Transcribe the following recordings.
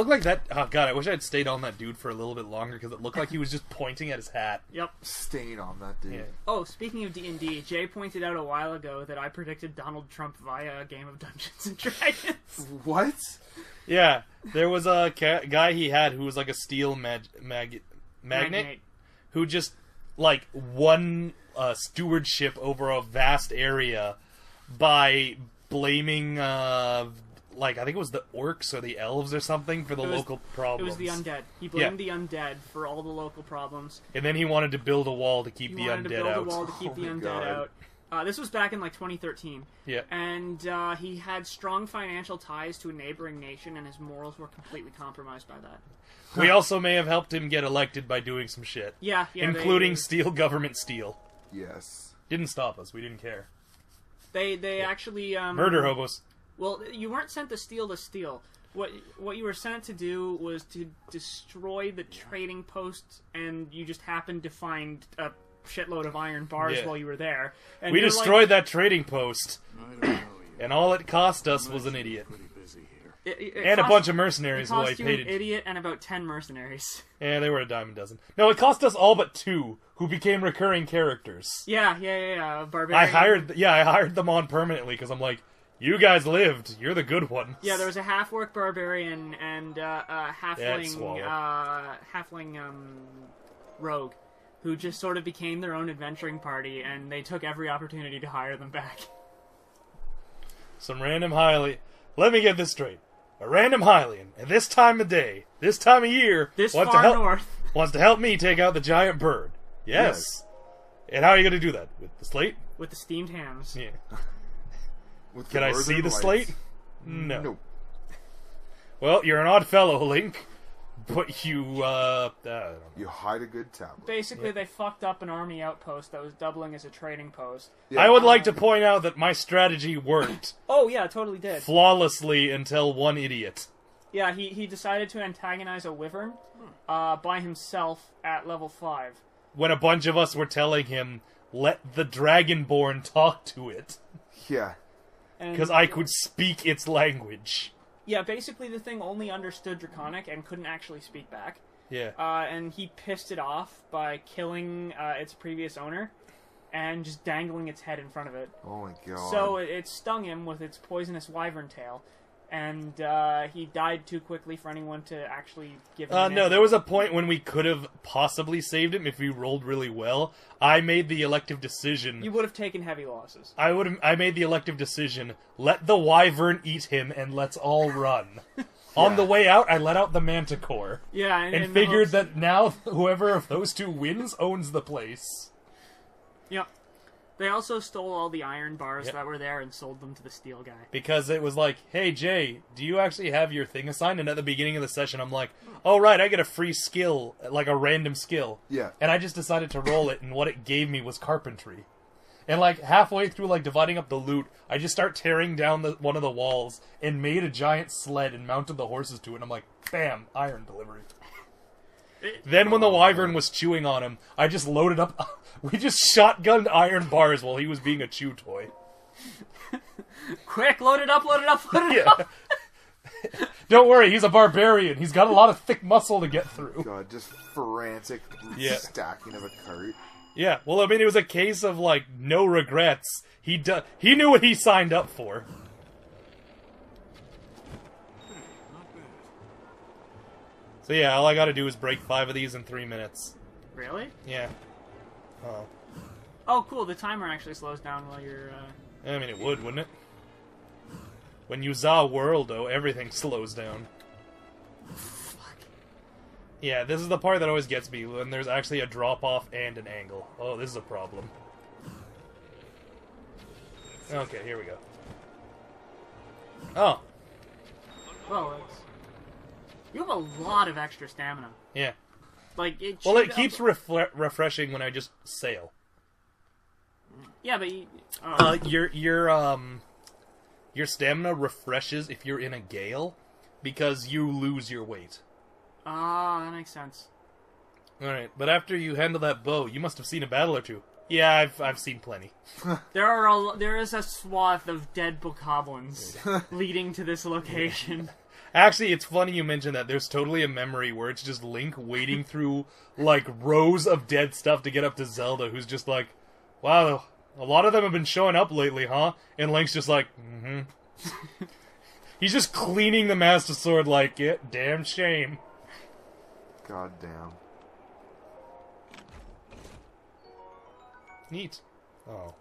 looked like that... Oh, God, I wish I'd stayed on that dude for a little bit longer, because it looked like he was just pointing at his hat. Yep. Staying on that dude. Yeah. Oh, speaking of D&D, Jay pointed out a while ago that I predicted Donald Trump via a game of Dungeons and Dragons. What? Yeah, there was a guy he had who was like a steel magnate who just, like, won stewardship over a vast area by blaming, like, I think it was the orcs or the elves or something for the local problems. It was the undead. He blamed the undead for all the local problems. And then he wanted to build a wall to keep the undead out. He wanted to build a wall to keep the undead out. This was back in, like, 2013. Yeah. And he had strong financial ties to a neighboring nation, and his morals were completely compromised by that. We also may have helped him get elected by doing some shit. Yeah, including steal government steal. Yes. Didn't stop us. We didn't care. They actually... Murder hobos. Well, you weren't sent to steal the steel. What you were sent to do was to destroy the trading posts, and you just happened to find a shitload of iron bars while you were there. And we destroyed that trading post, and all it cost us was an idiot. And a bunch of mercenaries who I paid. It cost you an idiot and about 10 mercenaries. Yeah, they were a dime a dozen. No, it cost us all but 2, who became recurring characters. Yeah. Barbarian. I hired them on permanently, because I'm like, you guys lived. You're the good ones. Yeah, there was a half-orc barbarian and a halfling rogue, who just sort of became their own adventuring party, and they took every opportunity to hire them back. Some random Hylian. Let me get this straight. A random Hylian, at this time of day, this time of year, wants to help me take out the giant bird. Yes. And how are you going to do that? With the slate? With the steamed hams. Yeah. Can I see the slate? No. Nope. Well, you're an odd fellow, Link. But you, You hide a good tablet. Basically, they fucked up an army outpost that was doubling as a trading post. Yeah. I would like to point out that my strategy worked. Oh, yeah, it totally did. Flawlessly until one idiot. Yeah, he decided to antagonize a wyvern by himself at level 5. When a bunch of us were telling him, let the Dragonborn talk to it. Yeah. Because I could speak its language. Yeah, basically the thing only understood Draconic and couldn't actually speak back. Yeah. And he pissed it off by killing its previous owner and just dangling its head in front of it. Oh my god. So it stung him with its poisonous wyvern tail. And he died too quickly for anyone to actually give him No, there was a point when we could have possibly saved him if we rolled really well. I made the elective decision. You would have taken heavy losses. I made the elective decision, let the wyvern eat him and let's all run. On the way out, I let out the manticore. Yeah, and figured that now whoever of those two wins owns the place. Yep. They also stole all the iron bars that were there and sold them to the steel guy. Because it was like, hey, Jay, do you actually have your thing assigned? And at the beginning of the session, I'm like, oh, right, I get a free skill, like a random skill. Yeah. And I just decided to roll it, and what it gave me was carpentry. And, like, halfway through, like, dividing up the loot, I just start tearing down one of the walls and made a giant sled and mounted the horses to it. And I'm like, bam, iron delivery. Then when the wyvern was chewing on him, I just loaded up... We just shotgunned iron bars while he was being a chew toy. Quick, load it up, load it up, load it up! Don't worry, he's a barbarian. He's got a lot of thick muscle to get through. God, just frantic stacking of a cart. Yeah, well, I mean, it was a case of, like, no regrets. He knew what he signed up for. So yeah, all I gotta do is break 5 of these in 3 minutes. Really? Yeah. Oh. Oh, cool, the timer actually slows down while you're, I mean, it would, wouldn't it? When you zaw Worldo, everything slows down. Fuck. Yeah, this is the part that always gets me, when there's actually a drop-off and an angle. Oh, this is a problem. Okay, here we go. Oh. Well, you have a lot of extra stamina. Yeah. Like, it keeps refreshing when I just sail. Yeah, but your stamina refreshes if you're in a gale, because you lose your weight. Ah, that makes sense. Alright, but after you handle that bow, you must have seen a battle or two. Yeah, I've seen plenty. There is a swath of dead bokoblins leading to this location. Actually, it's funny you mentioned that. There's totally a memory where it's just Link wading through, like, rows of dead stuff to get up to Zelda, who's just like, wow, a lot of them have been showing up lately, huh? And Link's just like, mm-hmm. He's just cleaning the Master Sword like, yeah, damn shame. God damn. Neat. Oh.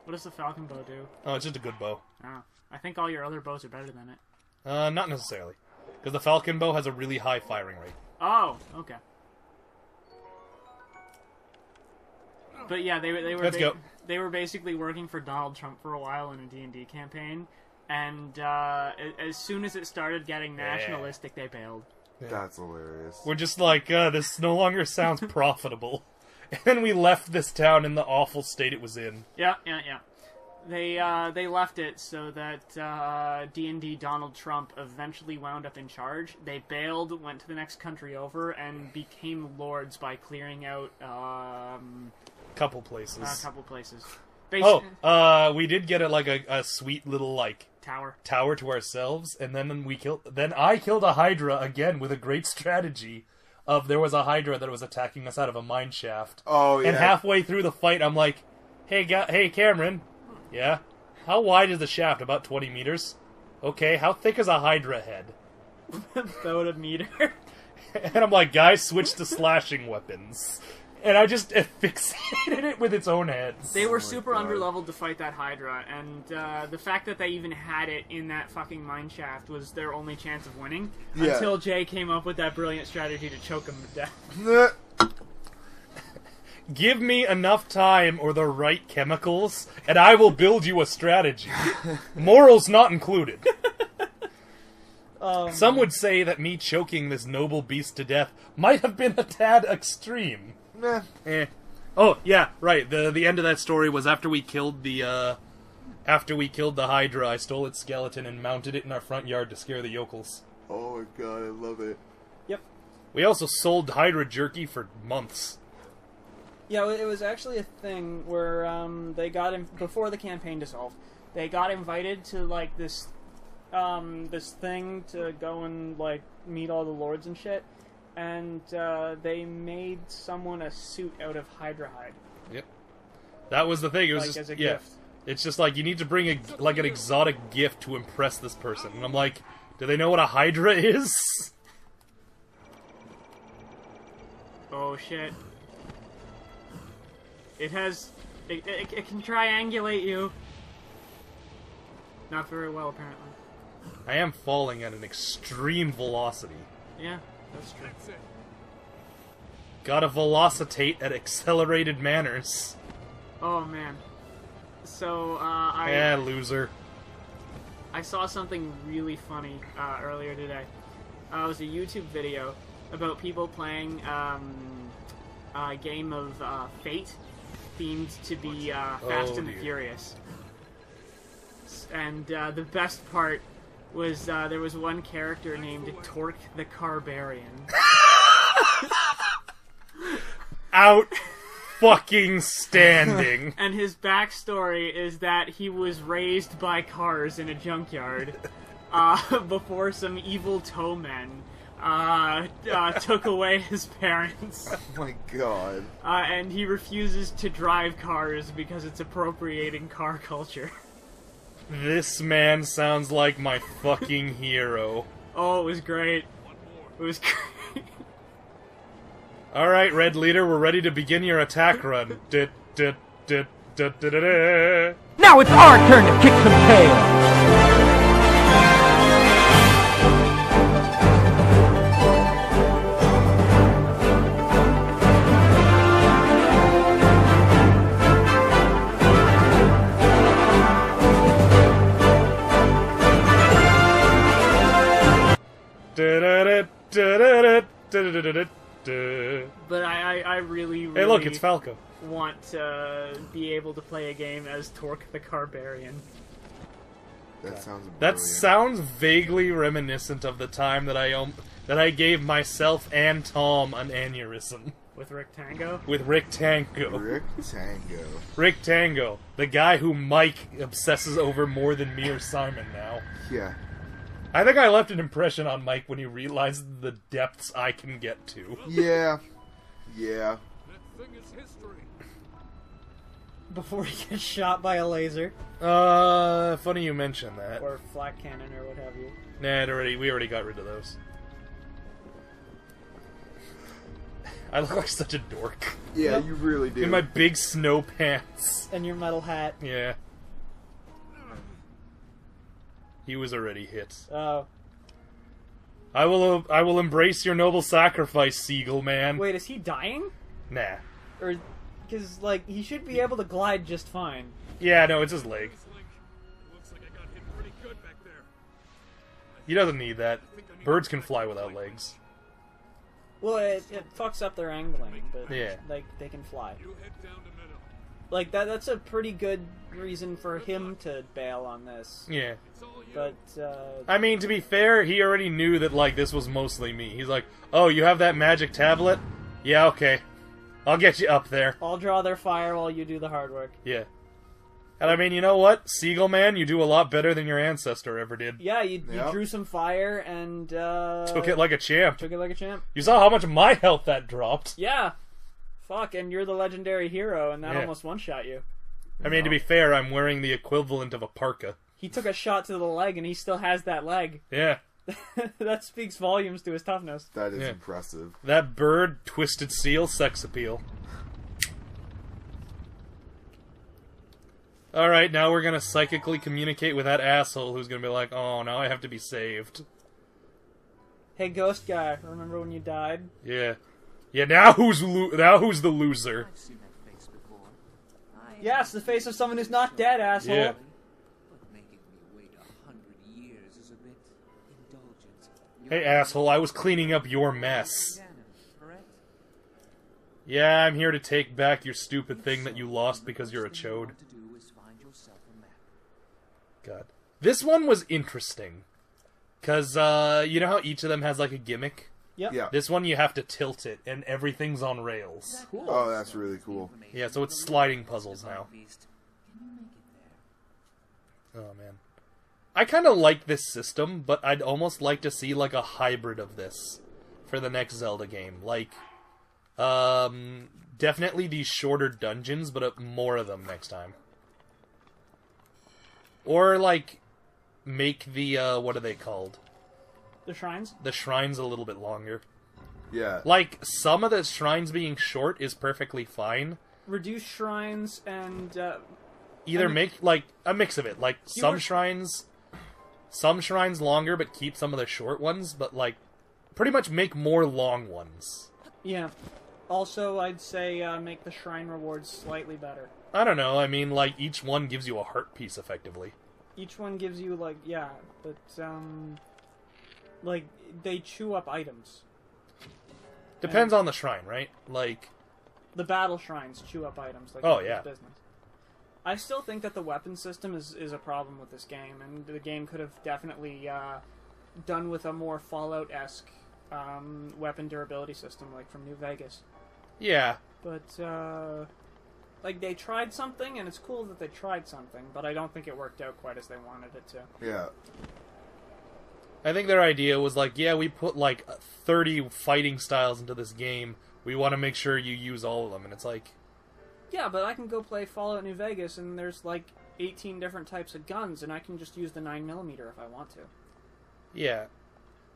What does the falcon bow do? Oh, it's just a good bow. Oh, I think all your other bows are better than it. Not necessarily. Because the falcon bow has a really high firing rate. Oh, okay. But yeah, they were Let's go. They were basically working for Donald Trump for a while in a D&D campaign, and as soon as it started getting nationalistic, they bailed. Yeah. That's hilarious. We're just like, this no longer sounds profitable. And then we left this town in the awful state it was in. Yeah. They left it so that D&D Donald Trump eventually wound up in charge. They bailed, went to the next country over, and became lords by clearing out Couple places. a couple places. We did get a sweet little tower to ourselves, and then I killed a Hydra again with a great strategy. There was a Hydra that was attacking us out of a mine shaft. Oh yeah. And halfway through the fight, I'm like, "Hey, Cameron, yeah, how wide is the shaft? About 20 meters. Okay, how thick is a Hydra head? About a meter." And I'm like, "Guys, switch to slashing weapons." And I just fixated it with its own heads. They were super underleveled to fight that Hydra, and the fact that they even had it in that fucking mine shaft was their only chance of winning, until Jay came up with that brilliant strategy to choke him to death. Give me enough time or the right chemicals, and I will build you a strategy. Morals not included. Some would say that me choking this noble beast to death might have been a tad extreme. Nah. Oh, yeah, right. The end of that story was after we killed the Hydra, I stole its skeleton and mounted it in our front yard to scare the yokels. Oh my god, I love it. Yep. We also sold Hydra jerky for months. Yeah, it was actually a thing where they got before the campaign dissolved. They got invited to like this thing to go and like meet all the lords and shit. And they made someone a suit out of Hydra hide. Yep. That was the thing. It was just as a gift. It's just like you need to bring an exotic gift to impress this person. And I'm like, do they know what a Hydra is? Oh shit. It can triangulate you. Not very well, apparently. I am falling at an extreme velocity. Yeah. That's true. Gotta velocitate at accelerated manners. Oh man. So loser. I saw something really funny earlier today. It was a YouTube video about people playing a game of Fate themed to be Fast and the Furious. And the best part was there was one character named Torque the Carbarian. Out fucking standing. And his backstory is that he was raised by cars in a junkyard before some evil tow men took away his parents. Oh my god. And he refuses to drive cars because it's appropriating car culture. This man sounds like my fucking hero. Oh, it was great. It was great. Alright, Red Leader, we're ready to begin your attack run. Now it's our turn to kick some tail! But I really hey, look, it's Falco. Want to be able to play a game as Torque the Carbarian. That sounds brilliant. That sounds vaguely reminiscent of the time that I gave myself and Tom an aneurysm. With Rick Tango? With Rick Tango. Rick Tango. Rick Tango. The guy who Mike obsesses over more than me or Simon now. Yeah. I think I left an impression on Mike when he realized the depths I can get to. Yeah. Yeah. That thing is history. Before he gets shot by a laser. Funny you mention that. Or flak cannon or what have you. Nah, we already got rid of those. I look like such a dork. Yeah, Yep. you really do. In my big snow pants. And your metal hat. Yeah. He was already hit. Oh. I will embrace your noble sacrifice, Seagal Man. Wait, is he dying? Nah. Or... Because, like, he should be able to glide just fine. Yeah, no, it's his leg. Looks like I got hit pretty good back there. He doesn't need that. Birds can fly without legs. Well, it fucks up their angling, but, Yeah. like, they can fly. You head down the middle. Like, that's a pretty good reason for him to bail on this. Yeah. It's all you. But, I mean, to be fair, he already knew that, like, this was mostly me. He's like, oh, you have that magic tablet? Yeah, okay. I'll get you up there. I'll draw their fire while you do the hard work. Yeah. And I mean, you know what? Seagal Man, you do a lot better than your ancestor ever did. Yeah, you Yep. drew some fire and, Took it like a champ. Took it like a champ. You saw how much of my health that dropped. Yeah. Fuck, and you're the legendary hero, and that Yeah. almost one-shot you. I mean, to be fair, I'm wearing the equivalent of a parka. He took a shot to the leg, and he still has that leg. Yeah. That speaks volumes to his toughness. That is Yeah. impressive. That bird, twisted seal, sex appeal. Alright, now we're gonna psychically communicate with that asshole who's gonna be like, oh, now I have to be saved. Hey, ghost guy, remember when you died? Yeah. Yeah, now who's the loser? I've seen that face before. Yes, the face of someone who's not dead, asshole. Yeah. But making me wait 100 years is a bit indulgent. Hey, asshole, I was cleaning up your mess. Ganon, correct? Yeah, I'm here to take back your stupid thing that you lost because you're a First thing you chode. want to do is find yourself a map. God. This one was interesting. Because, you know how each of them has, like, a gimmick? Yep. Yeah. This one you have to tilt it, and everything's on rails. Cool. Oh, that's really cool. Yeah, so it's sliding puzzles now. Beast. Can you make it there? Oh, man. I kind of like this system, but I'd almost like to see, like, a hybrid of this for the next Zelda game. Like, definitely these shorter dungeons, but more of them next time. Or, like, make the, what are they called? The shrines? The shrines a little bit longer. Yeah. Like, some of the shrines being short is perfectly fine. Reduce shrines and, Either make, like, a mix of it. Like, some shrines longer, but keep some of the short ones, but, like, pretty much make more long ones. yeah. Also, I'd say, make the shrine rewards slightly better. I don't know, I mean, like, each one gives you a heart piece, effectively. Each one gives you, like, yeah, but, like, they chew up items. Depends on the shrine, right? Like, The battle shrines chew up items. Like, Oh, nobody's yeah. business. I still think that the weapon system is a problem with this game, and the game could have definitely done with a more Fallout-esque weapon durability system, like from New Vegas. yeah. But, like, they tried something, and it's cool that they tried something, but I don't think it worked out quite as they wanted it to. Yeah. I think their idea was like, yeah, we put, like, 30 fighting styles into this game. We want to make sure you use all of them, and it's like... Yeah, but I can go play Fallout New Vegas, and there's, like, 18 different types of guns, and I can just use the 9mm if I want to. Yeah.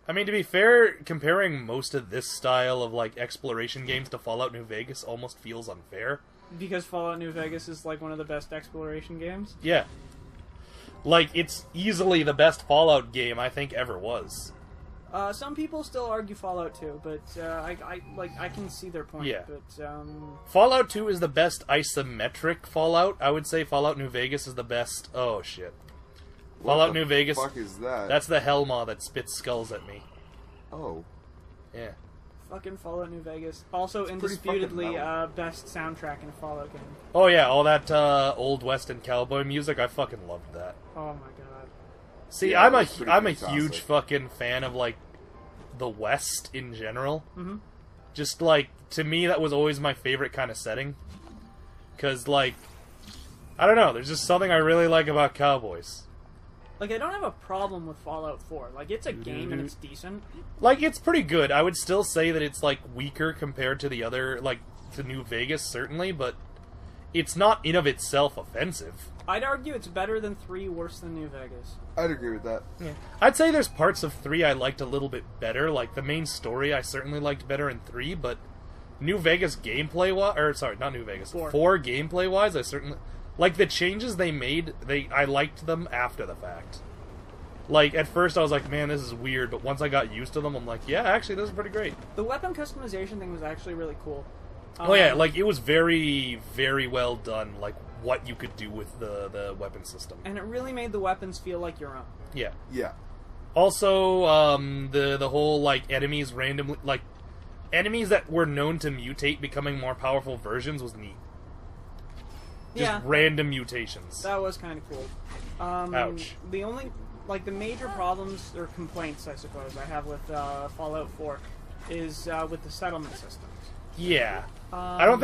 I mean, to be fair, comparing most of this style of, like, exploration games to Fallout New Vegas almost feels unfair. Because Fallout New Vegas is, like, one of the best exploration games? Yeah. Like, it's easily the best Fallout game I think ever was. Some people still argue Fallout 2, but I can see their point. Yeah. But Fallout 2 is the best isometric Fallout. I would say Fallout New Vegas is the best... Oh, shit. Fallout New Vegas... What the fuck is that? That's the Hellmaw that spits skulls at me. Oh. Yeah. fucking Fallout New Vegas. Also, pretty fucking indisputably, metal. best soundtrack in a Fallout game. Oh yeah, all that Old West and cowboy music, I fucking loved that. Oh my god. See, Yeah, I'm a it's pretty I'm a fantastic. huge fucking fan of like the West in general. Mm-hmm. Just like to me, that was always my favorite kind of setting. Cause like, I don't know, there's just something I really like about cowboys. Like, I don't have a problem with Fallout 4. Like, it's a game and it's decent. Like, it's pretty good. I would still say that it's, like, weaker compared to the other, like, to New Vegas, certainly, but it's not in of itself offensive. I'd argue it's better than 3, worse than New Vegas. I'd agree with that. Yeah. I'd say there's parts of 3 I liked a little bit better. Like, the main story I certainly liked better in 3, but New Vegas gameplay-wise... Or, sorry, not New Vegas. 4 gameplay-wise, I certainly... Like, the changes they made, I liked them after the fact. Like, at first I was like, man, this is weird, but once I got used to them, I'm like, yeah, actually, this is pretty great. The weapon customization thing was actually really cool. Oh yeah, like, it was very, very well done, like, what you could do with the weapon system. And it really made the weapons feel like your own. Yeah. Yeah. Also, the whole, like, enemies randomly... Like, enemies that were known to mutate becoming more powerful versions was neat. Just random mutations. That was kind of cool. Ouch. The only, like, the major problems or complaints, I suppose, I have with Fallout 4 is with the settlement systems. Yeah. I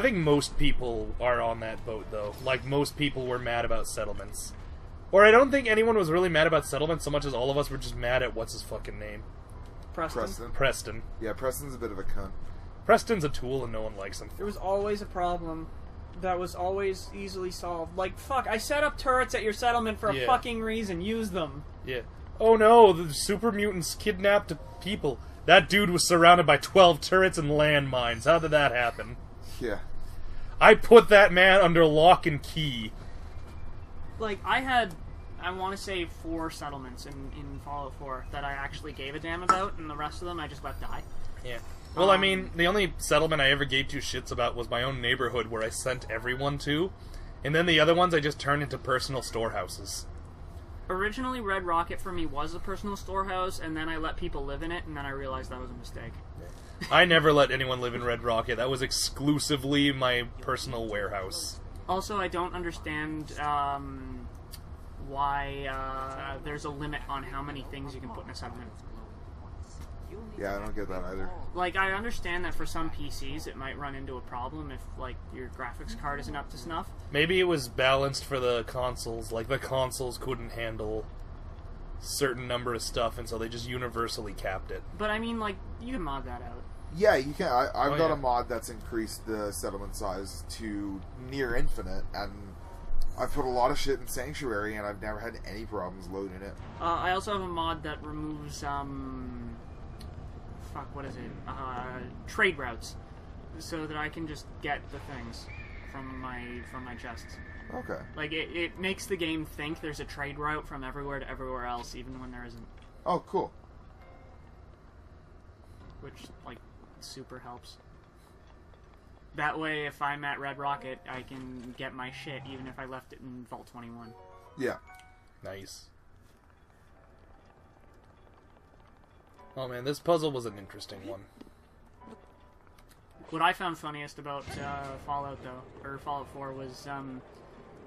think most people are on that boat, though. Like, most people were mad about settlements. Or I don't think anyone was really mad about settlements so much as all of us were just mad at what's his fucking name. Preston. Yeah, Preston's a bit of a cunt. Preston's a tool and no one likes him. There was always a problem that was always easily solved. Like, fuck, I set up turrets at your settlement for a fucking reason. Use them. Yeah. Oh no, the super mutants kidnapped people. That dude was surrounded by 12 turrets and landmines. How did that happen? Yeah. I put that man under lock and key. Like, I want to say 4 settlements in Fallout 4 that I actually gave a damn about, and the rest of them I just let die. Yeah. Well, I mean, the only settlement I ever gave 2 shits about was my own neighborhood where I sent everyone to, and then the other ones I just turned into personal storehouses. Originally, Red Rocket for me was a personal storehouse, and then I let people live in it, and then I realized that was a mistake. I never let anyone live in Red Rocket. That was exclusively my personal warehouse. Also, I don't understand why there's a limit on how many things you can put in a settlement. Yeah, I don't get that either. Like, I understand that for some PCs it might run into a problem if, like, your graphics card isn't up to snuff. Maybe it was balanced for the consoles. Like, the consoles couldn't handle certain number of stuff, and so they just universally capped it. But, I mean, like, you can mod that out. Yeah, you can. I've got a mod that's increased the settlement size to near infinite, and I've put a lot of shit in Sanctuary, and I've never had any problems loading it. I also have a mod that removes, trade routes, so that I can just get the things from my chests. Okay. Like, it makes the game think there's a trade route from everywhere to everywhere else, even when there isn't. Oh, cool. Which, like, super helps. That way, if I'm at Red Rocket, I can get my shit, even if I left it in Vault 21. Yeah. Nice. Oh man, this puzzle was an interesting one. What I found funniest about Fallout 4, was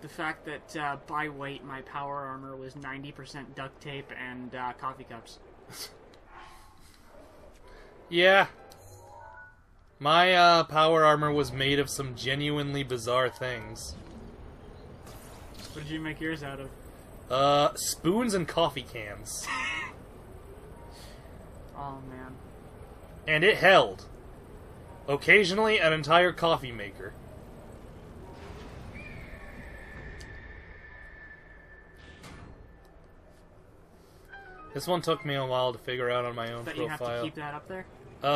the fact that by weight my power armor was 90% duct tape and coffee cups. Yeah. My power armor was made of some genuinely bizarre things. What did you make yours out of? Spoons and coffee cans. Oh, man. And it held. Occasionally, an entire coffee maker. This one took me a while to figure out on my own But profile. you have to keep that up there?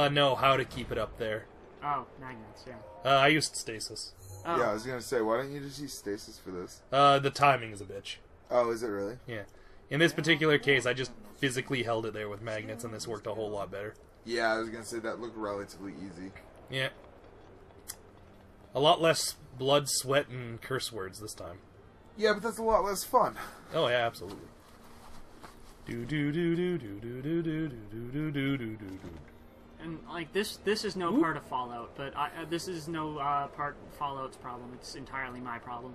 No, how to keep it up there. Oh, magnets, yeah. I used stasis. Oh. Yeah, I was gonna say, why don't you just use stasis for this? The timing is a bitch. Oh, is it really? Yeah. In this particular case, I just physically held it there with magnets, and this worked a whole lot better. Yeah, I was gonna say that looked relatively easy. Yeah. A lot less blood, sweat, and curse words this time. Yeah, but that's a lot less fun. Oh yeah, absolutely. Do do do do do do do do do do do do do do. And, like, this is no part of Fallout, but this is no part of Fallout's problem. It's entirely my problem.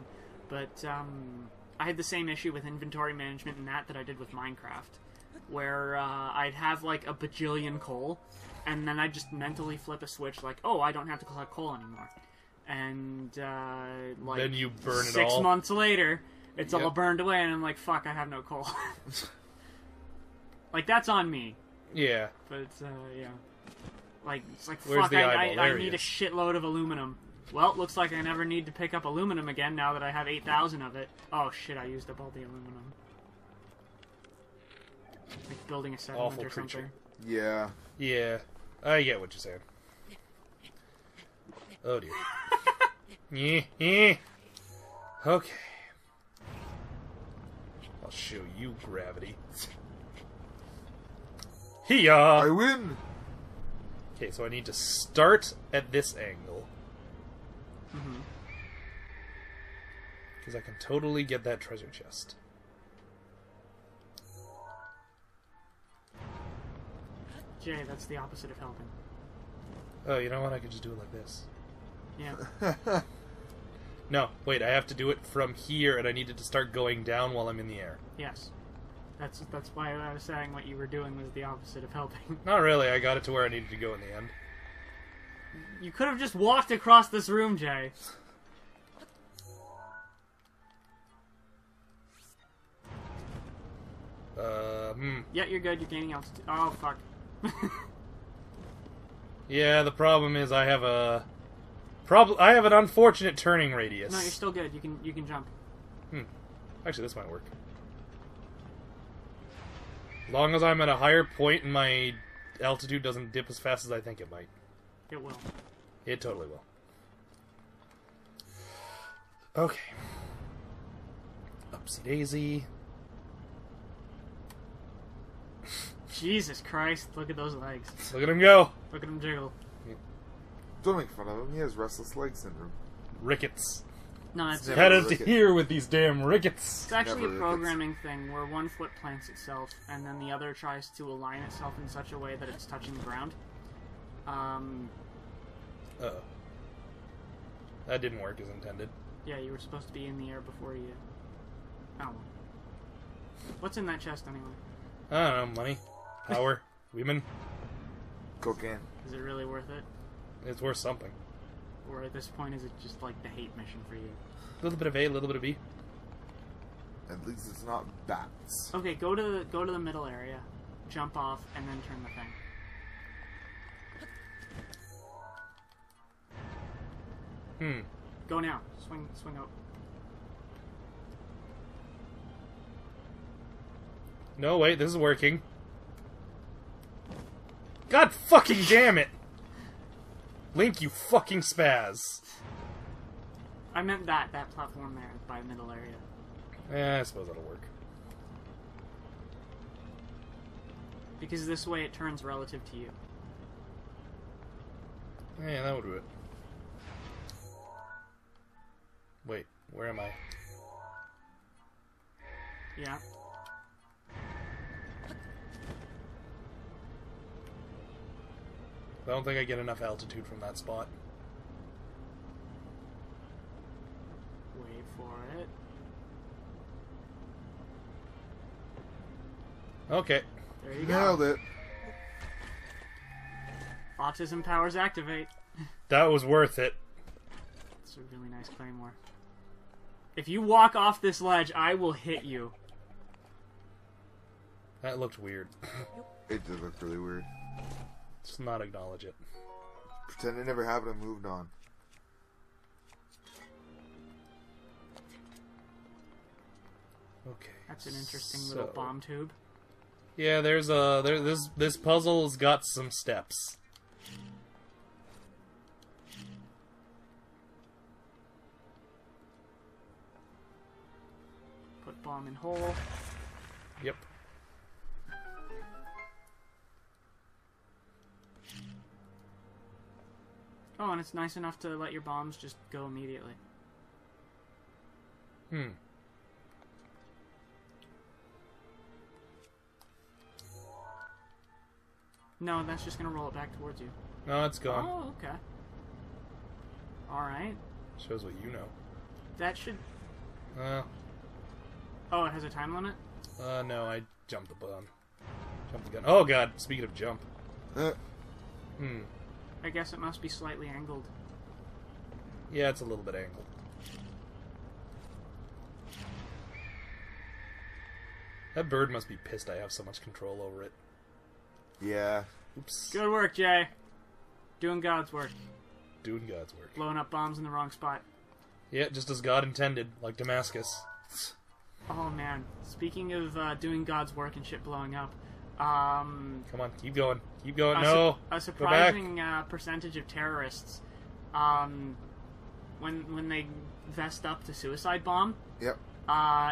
But, I had the same issue with inventory management in that I did with Minecraft, where I'd have, like, a bajillion coal, and then I'd just mentally flip a switch, like, oh, I don't have to collect coal anymore. And, like, then you burn it 6 all. months later, it's all burned away, and I'm like, fuck, I have no coal. Like, that's on me. Yeah. But it's, yeah. Like, it's like, Where's fuck, the I eyeball? There he need a is. shitload of aluminum. Well, looks like I never need to pick up aluminum again now that I have 8,000 of it. Oh, shit, I used up all the aluminum. Like building a settlement Awful or something. creature. Yeah. Yeah. I get what you're saying. Oh, dear. Yeah. Okay. I'll show you gravity. I Hiya! win! Okay, so I need to start at this angle. Because I can totally get that treasure chest. Jay, that's the opposite of helping. Oh, you know what? I could just do it like this. Yeah. No, wait, I have to do it from here, and I needed to start going down while I'm in the air. Yes. That's why I was saying what you were doing was the opposite of helping. Not really, I got it to where I needed to go in the end. You could have just walked across this room, Jay. Yeah, you're good. You're gaining altitude. Oh, fuck. Yeah, the problem is I have a... I have an unfortunate turning radius. No, you're still good. You can jump. Actually, this might work. As long as I'm at a higher point and my altitude doesn't dip as fast as I think it might. It will. It totally will. Okay. Upsy daisy. Jesus Christ, look at those legs. Look at him go. Look at him jiggle. Don't make fun of him. He has restless leg syndrome. Rickets. No, it's Never Headed to ricket. here with these damn rickets. It's actually Never a rickets. programming thing where one foot plants itself and then the other tries to align itself in such a way that it's touching the ground. Uh-oh. That didn't work as intended. Yeah, you were supposed to be in the air before you... Oh. What's in that chest anyway? I don't know, money, power, women. Cocaine. Is it really worth it? It's worth something. Or at this point is it just like the hate mission for you? A little bit of A, a little bit of B. At least it's not bats. Okay, go to the middle area, jump off, and then turn the thing. Go now. Swing out. No, wait, this is working. God fucking damn it! Link, you fucking spaz. I meant that platform there by the middle area. Eh, I suppose that'll work. Because this way it turns relative to you. Yeah, that would do it. Wait, where am I? Yeah. I don't think I get enough altitude from that spot. Wait for it. Okay. There you go. Nailed it. Autism powers activate. That was worth it. It's a really nice claymore. If you walk off this ledge, I will hit you. That looked weird. It did look really weird. Just not acknowledge it. Pretend it never happened and moved on. Okay. That's an interesting little bomb tube. Yeah, this puzzle's got some steps. Put bomb in hole. Yep. Oh, and it's nice enough to let your bombs just go immediately. No, that's just gonna roll it back towards you. No, it's gone. Oh, okay. Alright. Shows what you know. That should... Uh, Oh, it has a time limit? no, I jumped the button. Jumped the gun. Oh god, speaking of jump. I guess it must be slightly angled. Yeah, it's a little bit angled. That bird must be pissed I have so much control over it. Yeah. Oops. Good work, Jay. Doing God's work. Doing God's work. Blowing up bombs in the wrong spot. Yeah, just as God intended, like Damascus. Oh, man. Speaking of doing God's work and shit blowing up, come on, keep going. Keep going. No! A surprising percentage of terrorists, when they vest up to suicide bomb, Yep.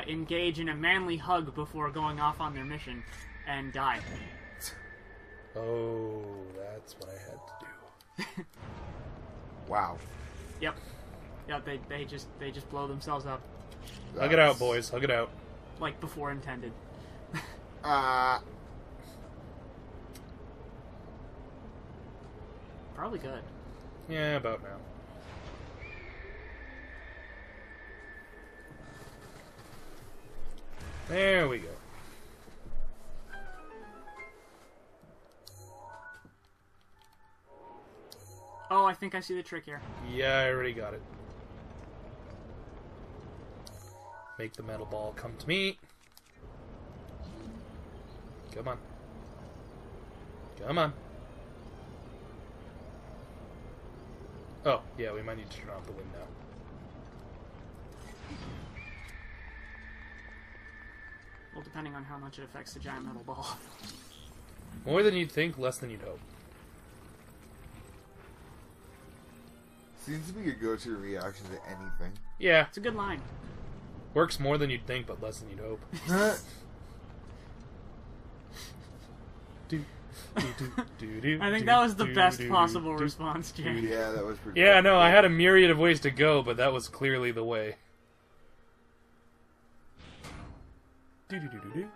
engage in a manly hug before going off on their mission and die. Oh, that's what I had to do. Wow. Yep. Yeah, they just blow themselves up. Hug it out, boys. Hug it out. Like before intended. Probably good. Yeah, about now. There we go. Oh, I think I see the trick here. Yeah, I already got it. Make the metal ball come to me. Come on. Come on. Oh, yeah, we might need to turn off the wind now. Well, depending on how much it affects the giant metal ball. More than you'd think, less than you'd hope. Seems to be a go-to reaction to anything. Yeah, It's a good line. works more than you'd think, but less than you'd hope. I think that was the best possible response, Jay. Yeah, that was pretty Yeah, cool. no, I had a myriad of ways to go, but that was clearly the way. Do-do-do-do-do.